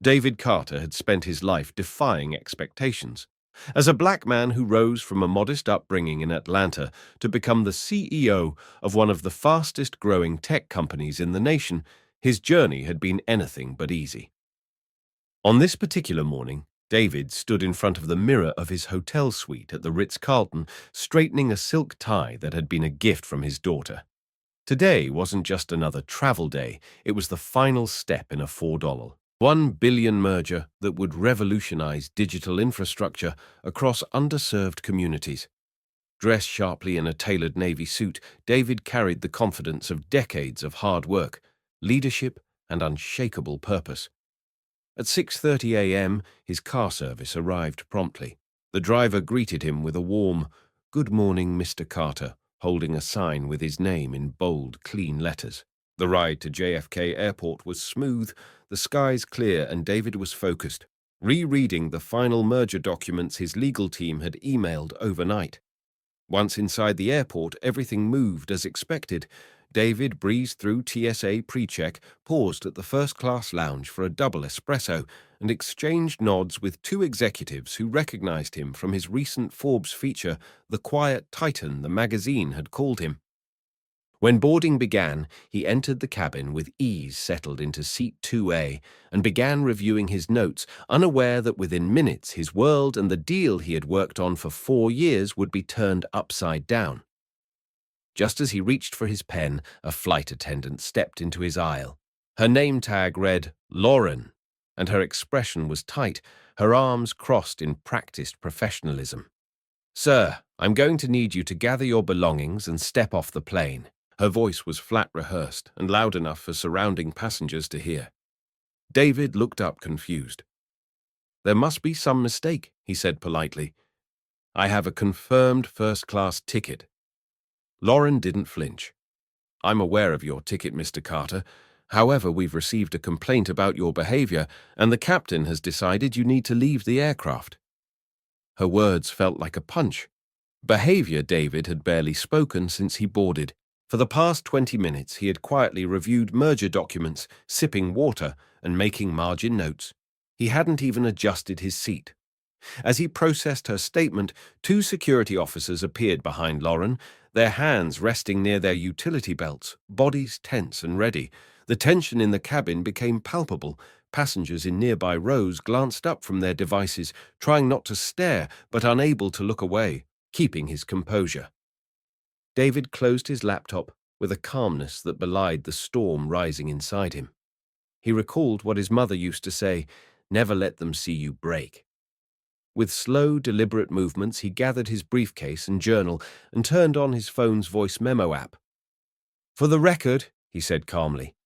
David Carter had spent his life defying expectations. As a black man who rose from a modest upbringing in Atlanta to become the CEO of one of the fastest-growing tech companies in the nation, his journey had been anything but easy. On this particular morning, David stood in front of the mirror of his hotel suite at the Ritz-Carlton, straightening a silk tie that had been a gift from his daughter. Today wasn't just another travel day, it was the final step in a $1 billion merger that would revolutionize digital infrastructure across underserved communities. Dressed sharply in a tailored navy suit, David carried the confidence of decades of hard work, leadership, and unshakable purpose. At 6:30 a.m., his car service arrived promptly. The driver greeted him with a warm, "Good morning, Mr. Carter," holding a sign with his name in bold, clean letters. The ride to JFK Airport was smooth, the skies clear, and David was focused, rereading the final merger documents his legal team had emailed overnight. Once inside the airport, everything moved as expected. David breezed through TSA pre-check, paused at the first-class lounge for a double espresso, and exchanged nods with two executives who recognized him from his recent Forbes feature, "The Quiet Titan," the magazine had called him. When boarding began, he entered the cabin with ease, settled into seat 2A, and began reviewing his notes, unaware that within minutes his world and the deal he had worked on for 4 years would be turned upside down. Just as he reached for his pen, a flight attendant stepped into his aisle. Her name tag read Lauren, and her expression was tight, her arms crossed in practiced professionalism. "Sir, I'm going to need you to gather your belongings and step off the plane." Her voice was flat rehearsed and loud enough for surrounding passengers to hear. David looked up confused. "There must be some mistake," he said politely. "I have a confirmed first-class ticket." Lauren didn't flinch. "I'm aware of your ticket, Mr. Carter. However, we've received a complaint about your behavior, and the captain has decided you need to leave the aircraft." Her words felt like a punch. Behavior David had barely spoken since he boarded. For the past 20 minutes, he had quietly reviewed merger documents, sipping water, and making margin notes. He hadn't even adjusted his seat. As he processed her statement, 2 security officers appeared behind Lauren, their hands resting near their utility belts, bodies tense and ready. The tension in the cabin became palpable. Passengers in nearby rows glanced up from their devices, trying not to stare but unable to look away, keeping his composure. David closed his laptop with a calmness that belied the storm rising inside him. He recalled what his mother used to say, "Never let them see you break." With slow, deliberate movements, he gathered his briefcase and journal and turned on his phone's voice memo app. "For the record," he said calmly,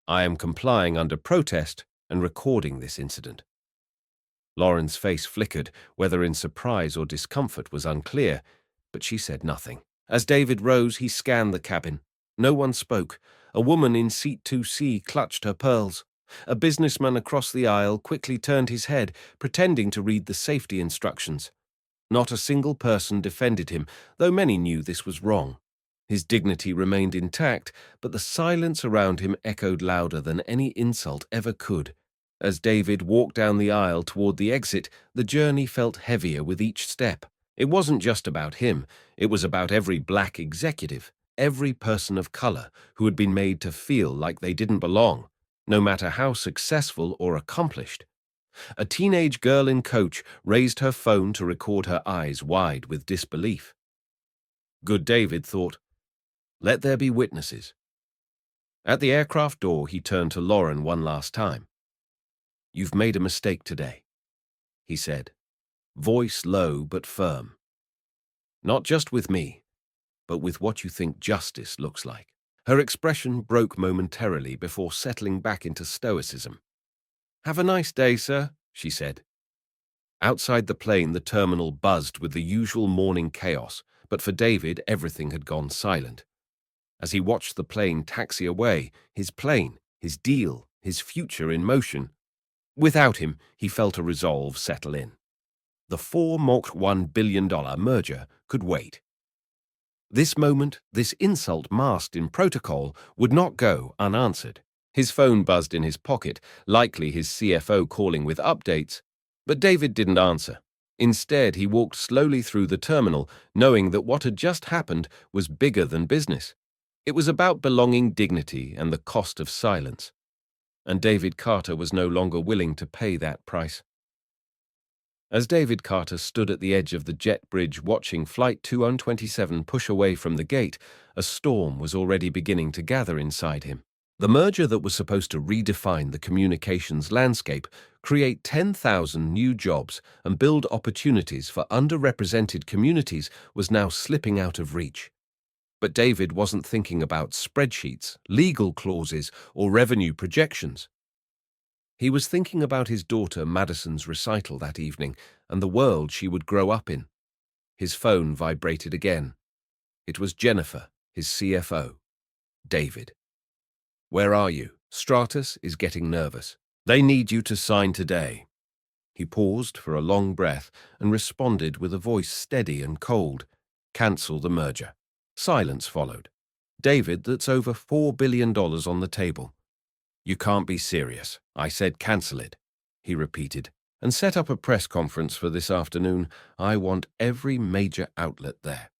"I am complying under protest and recording this incident." Lauren's face flickered, whether in surprise or discomfort was unclear, but she said nothing. As David rose, he scanned the cabin. No one spoke. A woman in seat 2C clutched her pearls. A businessman across the aisle quickly turned his head, pretending to read the safety instructions. Not a single person defended him, though many knew this was wrong. His dignity remained intact, but the silence around him echoed louder than any insult ever could. As David walked down the aisle toward the exit, the journey felt heavier with each step. It wasn't just about him, it was about every black executive, every person of color who had been made to feel like they didn't belong, no matter how successful or accomplished. A teenage girl in coach raised her phone to record her eyes wide with disbelief. Good David thought, "Let there be witnesses." At the aircraft door, he turned to Lauren one last time. "You've made a mistake today," he said, voice low but firm. "Not just with me, but with what you think justice looks like." Her expression broke momentarily before settling back into stoicism. "Have a nice day, sir," she said. Outside the plane, the terminal buzzed with the usual morning chaos, but for David, everything had gone silent. As he watched the plane taxi away, his plane, his deal, his future in motion, without him, he felt a resolve settle in. The $1 billion merger could wait. This moment, this insult masked in protocol, would not go unanswered. His phone buzzed in his pocket, likely his CFO calling with updates, but David didn't answer. Instead, he walked slowly through the terminal, knowing that what had just happened was bigger than business. It was about belonging, dignity, and the cost of silence. And David Carter was no longer willing to pay that price. As David Carter stood at the edge of the jet bridge watching Flight 2127 push away from the gate, a storm was already beginning to gather inside him. The merger that was supposed to redefine the communications landscape, create 10,000 new jobs, and build opportunities for underrepresented communities was now slipping out of reach. But David wasn't thinking about spreadsheets, legal clauses, or revenue projections. He was thinking about his daughter Madison's recital that evening and the world she would grow up in. His phone vibrated again. It was Jennifer, his CFO. David. "Where are you? Stratus is getting nervous. They need you to sign today." He paused for a long breath and responded with a voice steady and cold. "Cancel the merger." Silence followed. "David, that's over $4 billion on the table." "You can't be serious. I said cancel it," he repeated, "and set up a press conference for this afternoon. I want every major outlet there."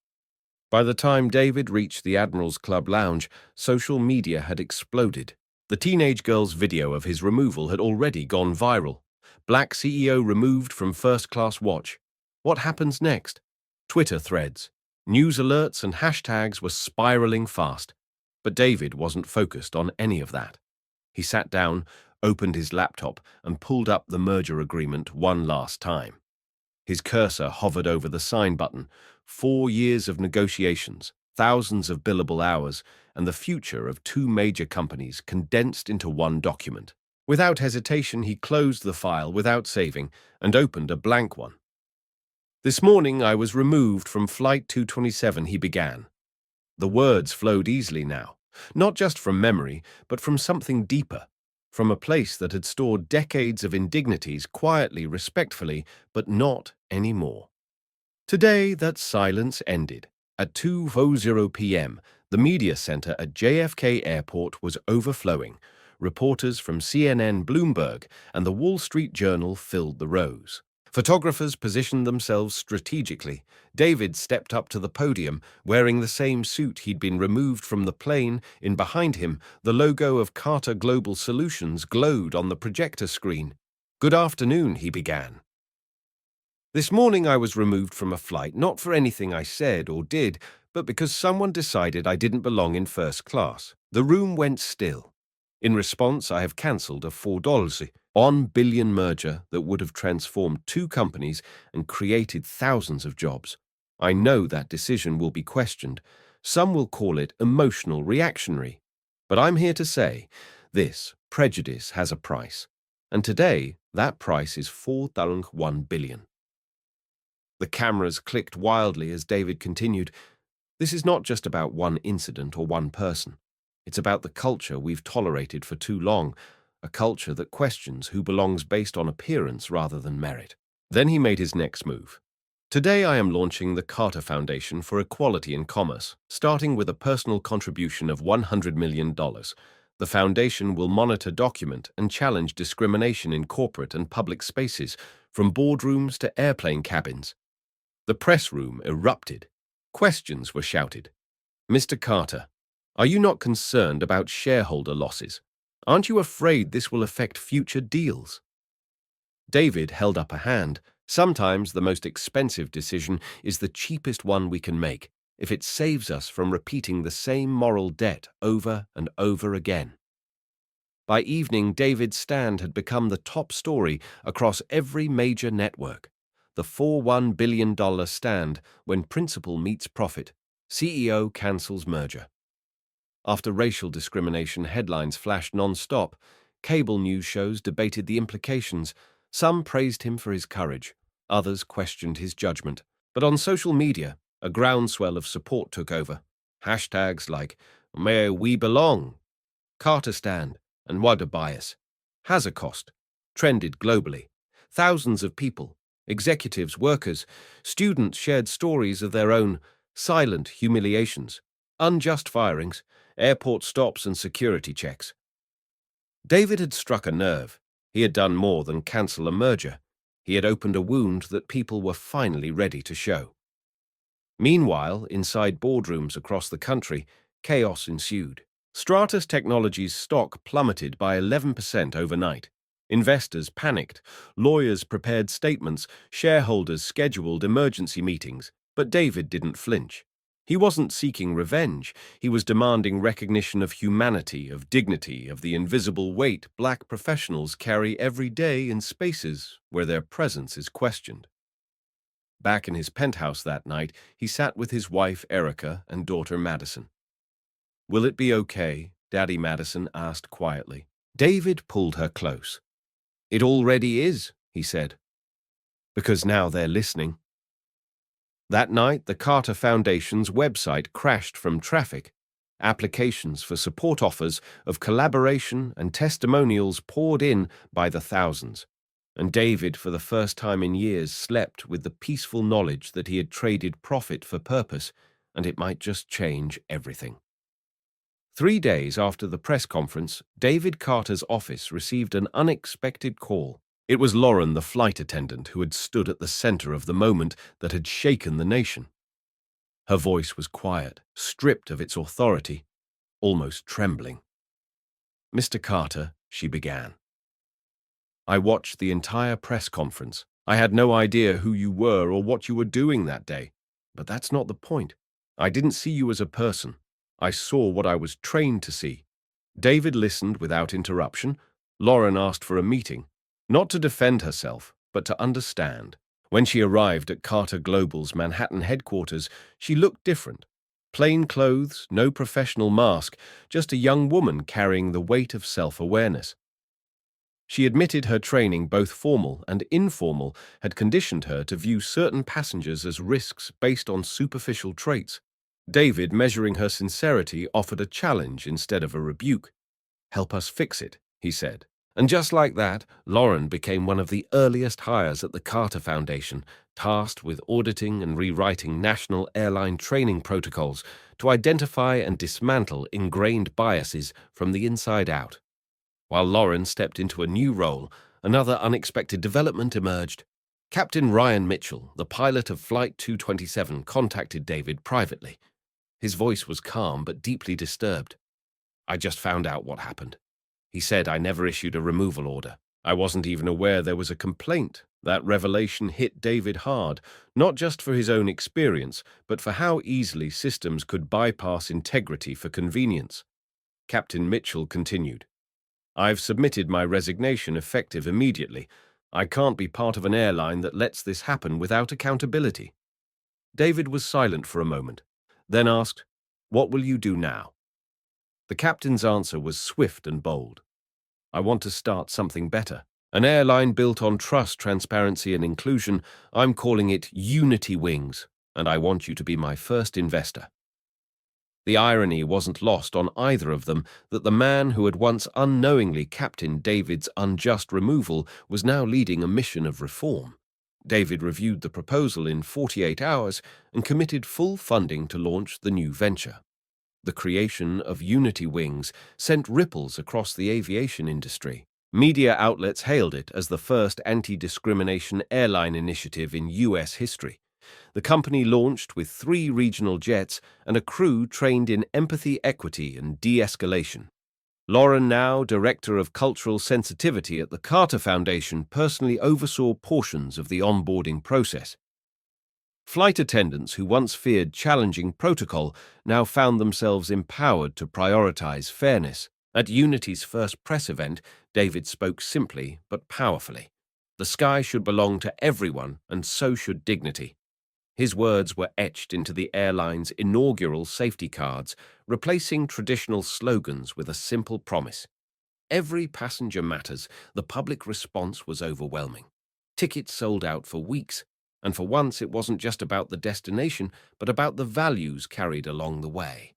By the time David reached the Admiral's Club lounge, social media had exploded. The teenage girl's video of his removal had already gone viral. Black CEO removed from first-class watch. What happens next? Twitter threads, news alerts, and hashtags were spiraling fast. But David wasn't focused on any of that. He sat down, opened his laptop, and pulled up the merger agreement one last time. His cursor hovered over the sign button. 4 years of negotiations, thousands of billable hours, and the future of 2 major companies condensed into one document. Without hesitation, he closed the file without saving and opened a blank one. "This morning I was removed from Flight 227, he began. The words flowed easily now, not just from memory, but from something deeper, from a place that had stored decades of indignities quietly, respectfully, but not anymore. Today, that silence ended. At 2:00 p.m., the media center at JFK Airport was overflowing. Reporters from CNN, Bloomberg, and the Wall Street Journal filled the rows. Photographers positioned themselves strategically. David stepped up to the podium, wearing the same suit he'd been removed from the plane. In behind him, the logo of Carter Global Solutions glowed on the projector screen. "Good afternoon," he began. "This morning I was removed from a flight, not for anything I said or did, but because someone decided I didn't belong in first class." The room went still. "In response, I have cancelled a $4 billion merger that would have transformed 2 companies and created thousands of jobs. I know that decision will be questioned. Some will call it emotional reactionary. But I'm here to say, this prejudice has a price. And today, that price is $4.1 billion. The cameras clicked wildly as David continued. "This is not just about one incident or one person. It's about the culture we've tolerated for too long, a culture that questions who belongs based on appearance rather than merit." Then he made his next move. "Today I am launching the Carter Foundation for Equality in Commerce, starting with a personal contribution of $100 million. The foundation will monitor, document, and challenge discrimination in corporate and public spaces, from boardrooms to airplane cabins." The press room erupted. Questions were shouted. "Mr. Carter, are you not concerned about shareholder losses? Aren't you afraid this will affect future deals?" David held up a hand. "Sometimes the most expensive decision is the cheapest one we can make, if it saves us from repeating the same moral debt over and over again." By evening, David's stand had become the top story across every major network. The $4.1 billion stand, when principal meets profit, CEO cancels merger. After racial discrimination headlines flashed non-stop, cable news shows debated the implications. Some praised him for his courage, others questioned his judgment. But on social media, a groundswell of support took over. Hashtags like "May we belong," "Carter stand," and "Wada bias," "has a cost," trended globally. Thousands of people, executives, workers, students shared stories of their own silent humiliations, unjust firings, airport stops, and security checks. David had struck a nerve. He had done more than cancel a merger. He had opened a wound that people were finally ready to show. Meanwhile, inside boardrooms across the country, chaos ensued. Stratus Technologies' stock plummeted by 11% overnight. Investors panicked, lawyers prepared statements, shareholders scheduled emergency meetings, but David didn't flinch. He wasn't seeking revenge. He was demanding recognition of humanity, of dignity, of the invisible weight black professionals carry every day in spaces where their presence is questioned. Back in his penthouse that night, he sat with his wife, Erica, and daughter, Madison. "Will it be okay?" Daddy Madison asked quietly. David pulled her close. "It already is," he said, "because now they're listening." That night, the Carter Foundation's website crashed from traffic. Applications for support offers of collaboration and testimonials poured in by the thousands. And David, for the first time in years, slept with the peaceful knowledge that he had traded profit for purpose, and it might just change everything. 3 days after the press conference, David Carter's office received an unexpected call. It was Lauren, the flight attendant, who had stood at the center of the moment that had shaken the nation. Her voice was quiet, stripped of its authority, almost trembling. "Mr. Carter," she began, "I watched the entire press conference. I had no idea who you were or what you were doing that day. But that's not the point. I didn't see you as a person. I saw what I was trained to see." David listened without interruption. Lauren asked for a meeting, not to defend herself, but to understand. When she arrived at Carter Global's Manhattan headquarters, she looked different. Plain clothes, no professional mask, just a young woman carrying the weight of self-awareness. She admitted her training, both formal and informal, had conditioned her to view certain passengers as risks based on superficial traits. David, measuring her sincerity, offered a challenge instead of a rebuke. "Help us fix it," he said. And just like that, Lauren became one of the earliest hires at the Carter Foundation, tasked with auditing and rewriting national airline training protocols to identify and dismantle ingrained biases from the inside out. While Lauren stepped into a new role, another unexpected development emerged. Captain Ryan Mitchell, the pilot of Flight 227, contacted David privately. His voice was calm but deeply disturbed. "I just found out what happened." He said, "I never issued a removal order. I wasn't even aware there was a complaint." That revelation hit David hard, not just for his own experience, but for how easily systems could bypass integrity for convenience. Captain Mitchell continued, "I've submitted my resignation effective immediately. I can't be part of an airline that lets this happen without accountability." David was silent for a moment, then asked, "What will you do now?" The captain's answer was swift and bold. "I want to start something better. An airline built on trust, transparency, and inclusion. I'm calling it Unity Wings, and I want you to be my first investor." The irony wasn't lost on either of them that the man who had once unknowingly captained David's unjust removal was now leading a mission of reform. David reviewed the proposal in 48 hours and committed full funding to launch the new venture. The creation of Unity Wings sent ripples across the aviation industry. Media outlets hailed it as the first anti-discrimination airline initiative in U.S. history. The company launched with 3 regional jets and a crew trained in empathy, equity, and de-escalation. Lauren, now Director of Cultural Sensitivity at the Carter Foundation, personally oversaw portions of the onboarding process. Flight attendants who once feared challenging protocol now found themselves empowered to prioritize fairness. At Unity's first press event, David spoke simply but powerfully. The sky should belong to everyone, and so should dignity. His words were etched into the airline's inaugural safety cards, replacing traditional slogans with a simple promise. Every passenger matters. The public response was overwhelming. Tickets sold out for weeks, and for once it wasn't just about the destination, but about the values carried along the way.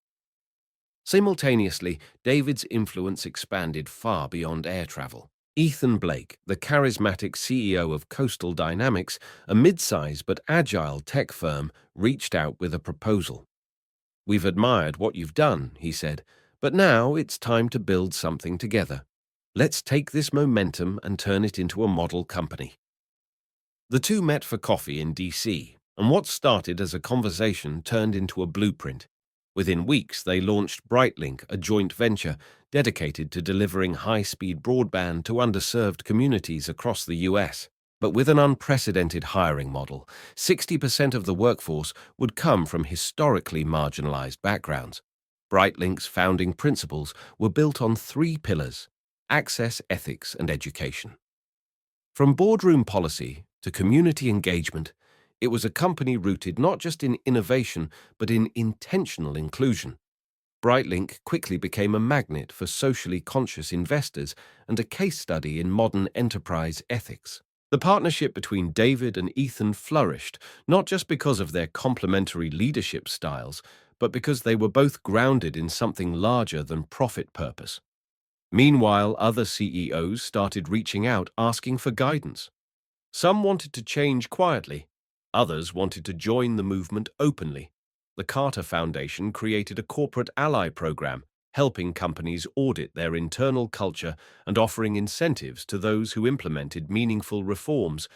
Simultaneously, David's influence expanded far beyond air travel. Ethan Blake, the charismatic CEO of Coastal Dynamics, a mid-size but agile tech firm, reached out with a proposal. "We've admired what you've done," he said, "but now it's time to build something together. Let's take this momentum and turn it into a model company. The two met for coffee in DC, and what started as a conversation turned into a blueprint. Within weeks, they launched Brightlink, a joint venture dedicated to delivering high-speed broadband to underserved communities across the US. But with an unprecedented hiring model, 60% of the workforce would come from historically marginalized backgrounds. Brightlink's founding principles were built on three pillars: access, ethics, and education. From boardroom policy to community engagement, it was a company rooted not just in innovation, but in intentional inclusion. Brightlink quickly became a magnet for socially conscious investors and a case study in modern enterprise ethics. The partnership between David and Ethan flourished, not just because of their complementary leadership styles, but because they were both grounded in something larger than profit purpose. Meanwhile, other CEOs started reaching out asking for guidance. Some wanted to change quietly, others wanted to join the movement openly. The Carter Foundation created a corporate ally program, helping companies audit their internal culture and offering incentives to those who implemented meaningful reforms.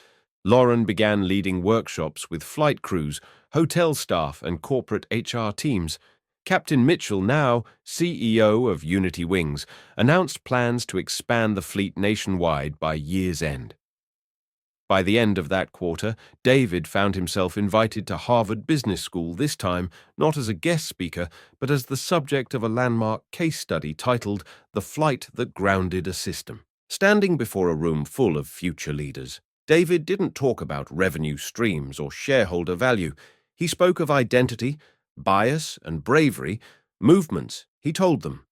Lauren began leading workshops with flight crews, hotel staff, and corporate HR teams. Captain Mitchell, now CEO of Unity Wings, announced plans to expand the fleet nationwide by year's end. By the end of that quarter, David found himself invited to Harvard Business School, this time not as a guest speaker, but as the subject of a landmark case study titled The Flight That Grounded a System. Standing before a room full of future leaders, David didn't talk about revenue streams or shareholder value. He spoke of identity, bias, and bravery, movements. He told them,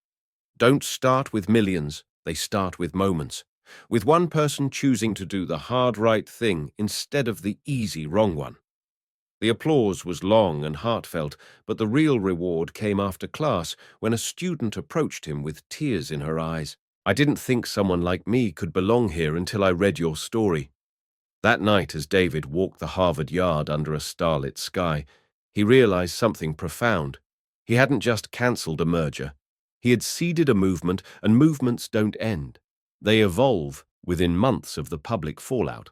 "Don't start with millions, they start with moments, with one person choosing to do the hard right thing instead of the easy wrong one." The applause was long and heartfelt, but the real reward came after class when a student approached him with tears in her eyes. "I didn't think someone like me could belong here until I read your story." That night, as David walked the Harvard yard under a starlit sky, he realized something profound. He hadn't just cancelled a merger. He had seeded a movement, and movements don't end. They evolve within months of the public fallout.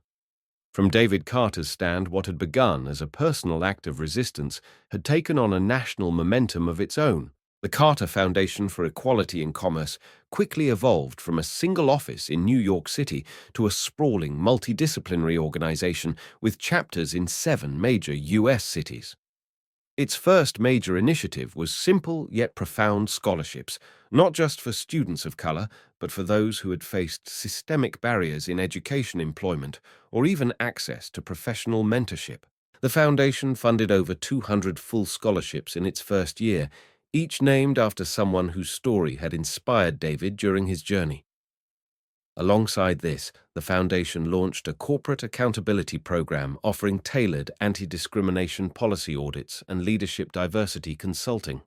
From David Carter's stand, what had begun as a personal act of resistance had taken on a national momentum of its own. The Carter Foundation for Equality in Commerce quickly evolved from a single office in New York City to a sprawling, multidisciplinary organization with chapters in 7 major U.S. cities. Its first major initiative was simple yet profound scholarships, not just for students of color, but for those who had faced systemic barriers in education, employment, or even access to professional mentorship. The foundation funded over 200 full scholarships in its first year, each named after someone whose story had inspired David during his journey. Alongside this, the foundation launched a corporate accountability program offering tailored anti-discrimination policy audits and leadership diversity consulting.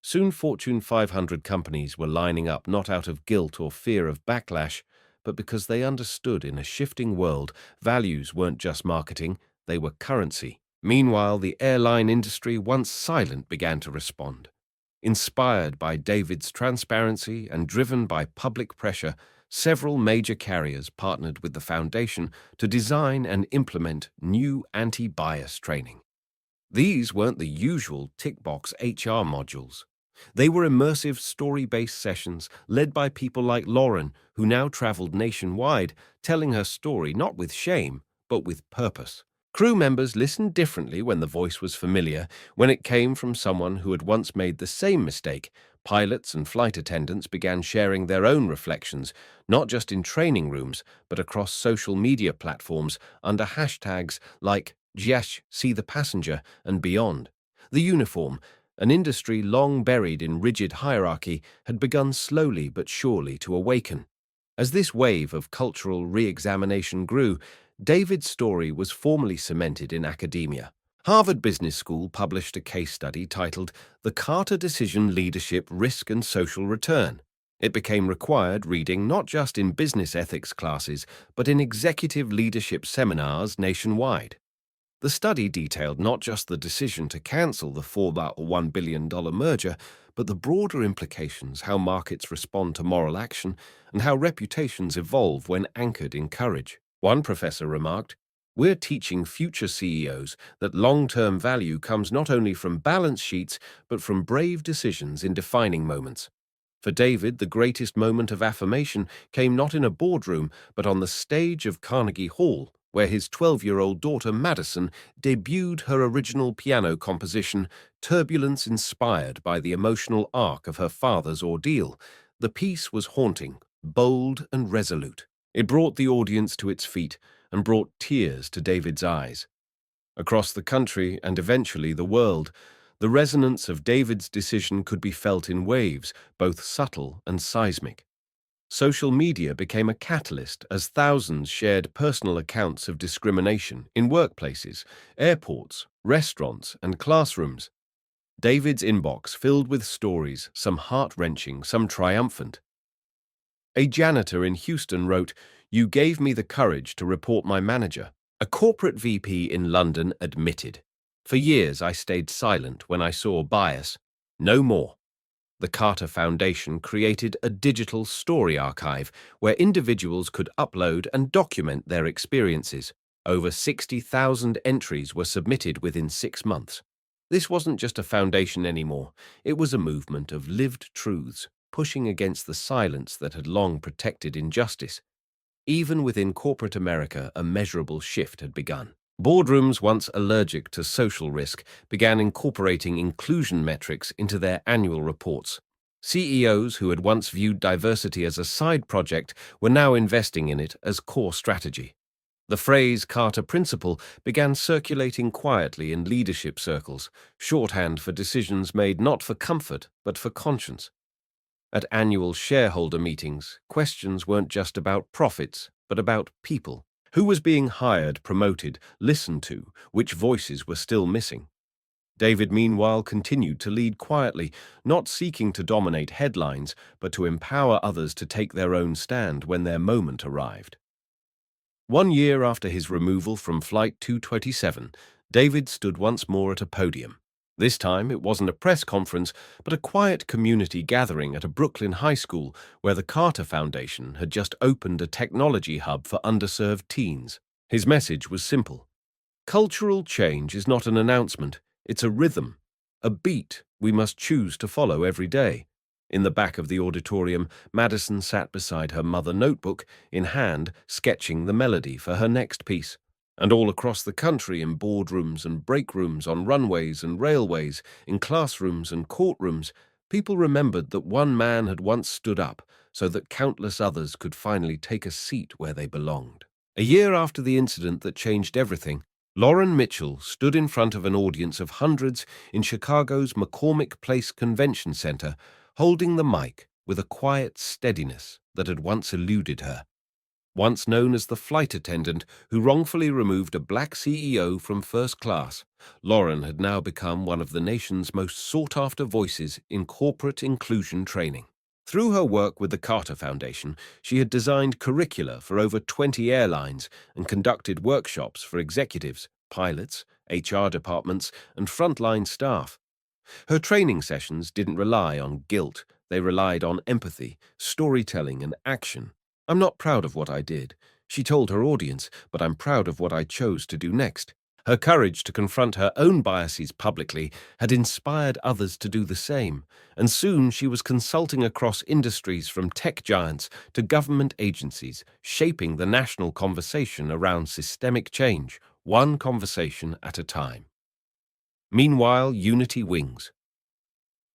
Soon, Fortune 500 companies were lining up not out of guilt or fear of backlash, but because they understood in a shifting world, values weren't just marketing, they were currency. Meanwhile, the airline industry, once silent, began to respond. Inspired by David's transparency and driven by public pressure, several major carriers partnered with the foundation to design and implement new anti-bias training. These weren't the usual tick-box HR modules. They were immersive story-based sessions led by people like Lauren, who now traveled nationwide, telling her story not with shame, but with purpose. Crew members listened differently when the voice was familiar, when it came from someone who had once made the same mistake. Pilots and flight attendants began sharing their own reflections, not just in training rooms, but across social media platforms under hashtags like "Jiash, see the passenger" and beyond. The uniform, an industry long buried in rigid hierarchy, had begun slowly but surely to awaken. As this wave of cultural re-examination grew, David's story was formally cemented in academia. Harvard Business School published a case study titled The Carter Decision: Leadership, Risk and Social Return. It became required reading not just in business ethics classes, but in executive leadership seminars nationwide. The study detailed not just the decision to cancel the $4.1 billion merger, but the broader implications, how markets respond to moral action, and how reputations evolve when anchored in courage. One professor remarked, "We're teaching future CEOs that long-term value comes not only from balance sheets, but from brave decisions in defining moments." For David, the greatest moment of affirmation came not in a boardroom, but on the stage of Carnegie Hall, where his 12-year-old daughter Madison debuted her original piano composition, Turbulence, inspired by the emotional arc of her father's ordeal. The piece was haunting, bold, and resolute. It brought the audience to its feet and brought tears to David's eyes. Across the country and eventually the world, the resonance of David's decision could be felt in waves, both subtle and seismic. Social media became a catalyst as thousands shared personal accounts of discrimination in workplaces, airports, restaurants, and classrooms. David's inbox filled with stories, some heart-wrenching, some triumphant. A janitor in Houston wrote, "You gave me the courage to report my manager." A corporate VP in London admitted, "For years I stayed silent when I saw bias. No more." The Carter Foundation created a digital story archive where individuals could upload and document their experiences. Over 60,000 entries were submitted within 6 months. This wasn't just a foundation anymore. It was a movement of lived truths, pushing against the silence that had long protected injustice. Even within corporate America, a measurable shift had begun. Boardrooms, once allergic to social risk, began incorporating inclusion metrics into their annual reports. CEOs who had once viewed diversity as a side project were now investing in it as core strategy. The phrase Carter Principle began circulating quietly in leadership circles, shorthand for decisions made not for comfort but for conscience. At annual shareholder meetings, questions weren't just about profits, but about people. Who was being hired, promoted, listened to, which voices were still missing? David, meanwhile, continued to lead quietly, not seeking to dominate headlines, but to empower others to take their own stand when their moment arrived. 1 year after his removal from Flight 227, David stood once more at a podium. This time, it wasn't a press conference, but a quiet community gathering at a Brooklyn high school where the Carter Foundation had just opened a technology hub for underserved teens. His message was simple. Cultural change is not an announcement, it's a rhythm, a beat we must choose to follow every day. In the back of the auditorium, Madison sat beside her mother, notebook in hand, sketching the melody for her next piece. And all across the country, in boardrooms and break rooms, on runways and railways, in classrooms and courtrooms, people remembered that one man had once stood up so that countless others could finally take a seat where they belonged. A year after the incident that changed everything, Lauren Mitchell stood in front of an audience of hundreds in Chicago's McCormick Place Convention Center, holding the mic with a quiet steadiness that had once eluded her. Once known as the flight attendant who wrongfully removed a black CEO from first class, Lauren had now become one of the nation's most sought-after voices in corporate inclusion training. Through her work with the Carter Foundation, she had designed curricula for over 20 airlines and conducted workshops for executives, pilots, HR departments, and frontline staff. Her training sessions didn't rely on guilt, they relied on empathy, storytelling, and action. "I'm not proud of what I did," she told her audience, "but I'm proud of what I chose to do next." Her courage to confront her own biases publicly had inspired others to do the same, and soon she was consulting across industries from tech giants to government agencies, shaping the national conversation around systemic change, one conversation at a time. Meanwhile, Unity Wings.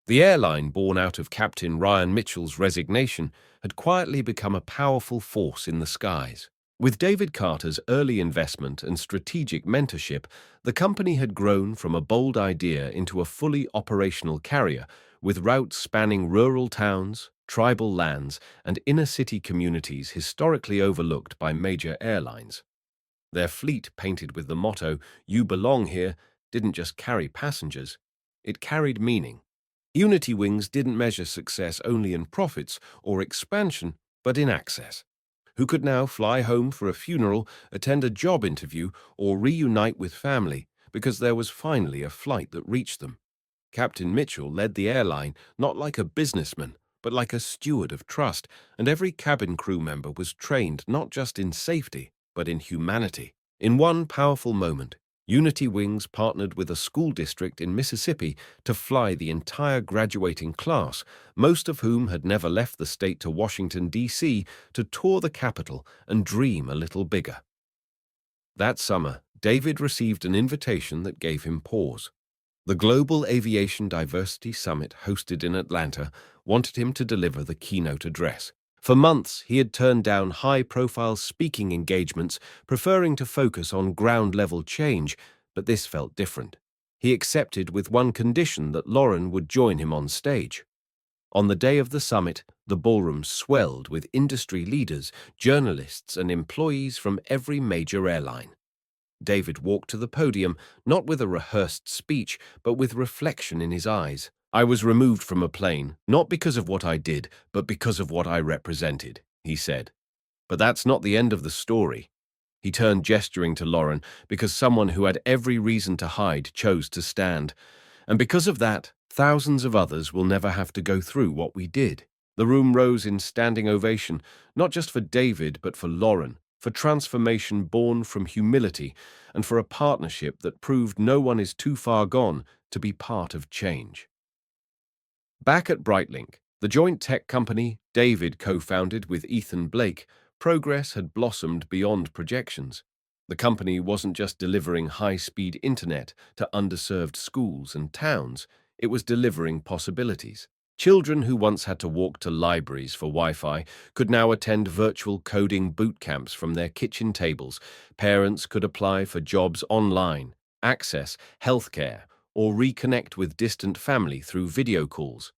The airline born out of Captain Ryan Mitchell's resignation had quietly become a powerful force in the skies. With David Carter's early investment and strategic mentorship, the company had grown from a bold idea into a fully operational carrier, with routes spanning rural towns, tribal lands, and inner-city communities historically overlooked by major airlines. Their fleet, painted with the motto, "You belong here," didn't just carry passengers, it carried meaning. Unity Wings didn't measure success only in profits or expansion, but in access. who could now fly home for a funeral, attend a job interview, or reunite with family because there was finally a flight that reached them. Captain Mitchell led the airline not like a businessman, but like a steward of trust, and every cabin crew member was trained not just in safety, but in humanity. In one powerful moment, Unity Wings partnered with a school district in Mississippi to fly the entire graduating class, most of whom had never left the state, to Washington, D.C. to tour the Capitol and dream a little bigger. That summer, David received an invitation that gave him pause. The Global Aviation Diversity Summit, hosted in Atlanta, wanted him to deliver the keynote address. For months, he had turned down high-profile speaking engagements, preferring to focus on ground-level change, but this felt different. He accepted with one condition: that Lauren would join him on stage. On the day of the summit, the ballroom swelled with industry leaders, journalists, and employees from every major airline. David walked to the podium, not with a rehearsed speech, but with reflection in his eyes. "I was removed from a plane, not because of what I did, but because of what I represented," he said. But that's not the end of the story. He turned, gesturing to Lauren, because someone who had every reason to hide chose to stand. And because of that, thousands of others will never have to go through what we did. The room rose in standing ovation, not just for David, but for Lauren, for transformation born from humility, and for a partnership that proved no one is too far gone to be part of change. Back at Brightlink, the joint tech company David co-founded with Ethan Blake, progress had blossomed beyond projections. The company wasn't just delivering high-speed internet to underserved schools and towns, it was delivering possibilities. Children who once had to walk to libraries for Wi-Fi could now attend virtual coding boot camps from their kitchen tables. Parents could apply for jobs online, access healthcare, or reconnect with distant family through video calls.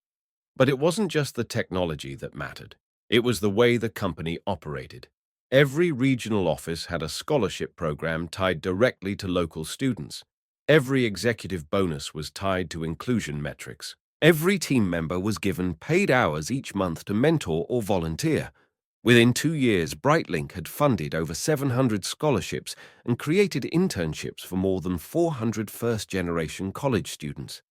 But it wasn't just the technology that mattered. It was the way the company operated. Every regional office had a scholarship program tied directly to local students. Every executive bonus was tied to inclusion metrics. Every team member was given paid hours each month to mentor or volunteer. Within 2 years, Brightlink had funded over 700 scholarships and created internships for more than 400 first-generation college students.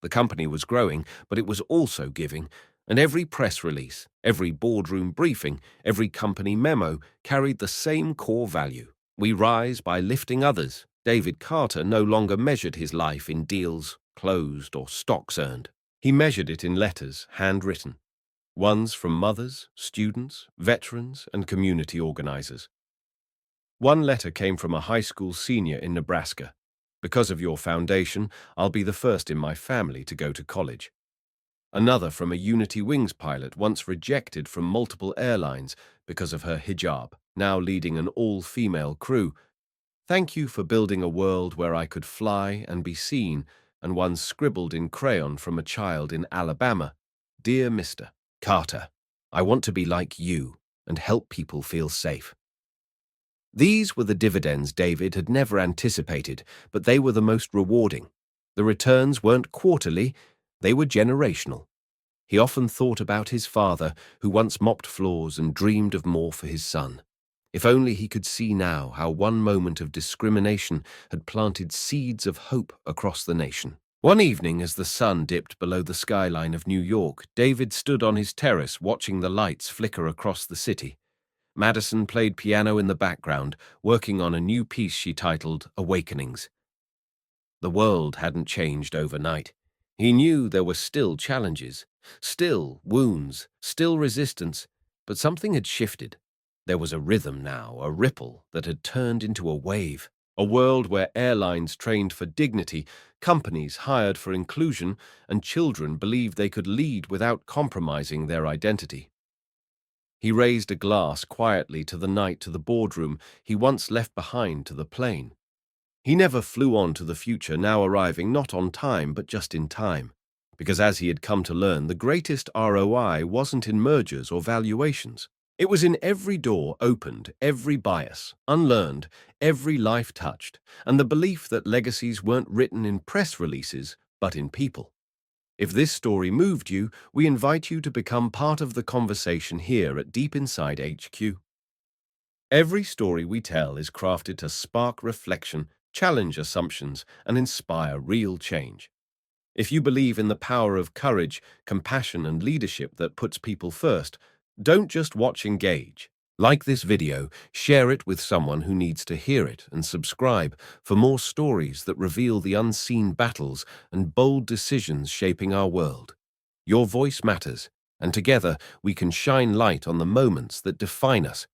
The company was growing, but it was also giving, and every press release, every boardroom briefing, every company memo carried the same core value. We rise by lifting others. David Carter no longer measured his life in deals closed or stocks earned. He measured it in letters, handwritten, ones from mothers, students, veterans, and community organizers. One letter came from a high school senior in Nebraska. "Because of your foundation, I'll be the first in my family to go to college." Another from a Unity Wings pilot, once rejected from multiple airlines because of her hijab, now leading an all-female crew. "Thank you for building a world where I could fly and be seen," and one scribbled in crayon from a child in Alabama. "Dear Mr. Carter, I want to be like you and help people feel safe." These were the dividends David had never anticipated, but they were the most rewarding. The returns weren't quarterly, they were generational. He often thought about his father, who once mopped floors and dreamed of more for his son. If only he could see now how one moment of discrimination had planted seeds of hope across the nation. One evening, as the sun dipped below the skyline of New York, David stood on his terrace watching the lights flicker across the city. Madison played piano in the background, working on a new piece she titled Awakenings. The world hadn't changed overnight. He knew there were still challenges, still wounds, still resistance, but something had shifted. There was a rhythm now, a ripple that had turned into a wave. A world where airlines trained for dignity, companies hired for inclusion, and children believed they could lead without compromising their identity. He raised a glass quietly to the night, to the boardroom he once left behind, to the plane. He never flew on to the future, now arriving not on time but just in time. Because as he had come to learn, the greatest ROI wasn't in mergers or valuations. It was in every door opened, every bias unlearned, every life touched, and the belief that legacies weren't written in press releases but in people. If this story moved you, we invite you to become part of the conversation here at Deep Inside HQ. Every story we tell is crafted to spark reflection, challenge assumptions, and inspire real change. If you believe in the power of courage, compassion, and leadership that puts people first, don't just watch, engage. Like this video, share it with someone who needs to hear it, and subscribe for more stories that reveal the unseen battles and bold decisions shaping our world. Your voice matters, and together we can shine light on the moments that define us.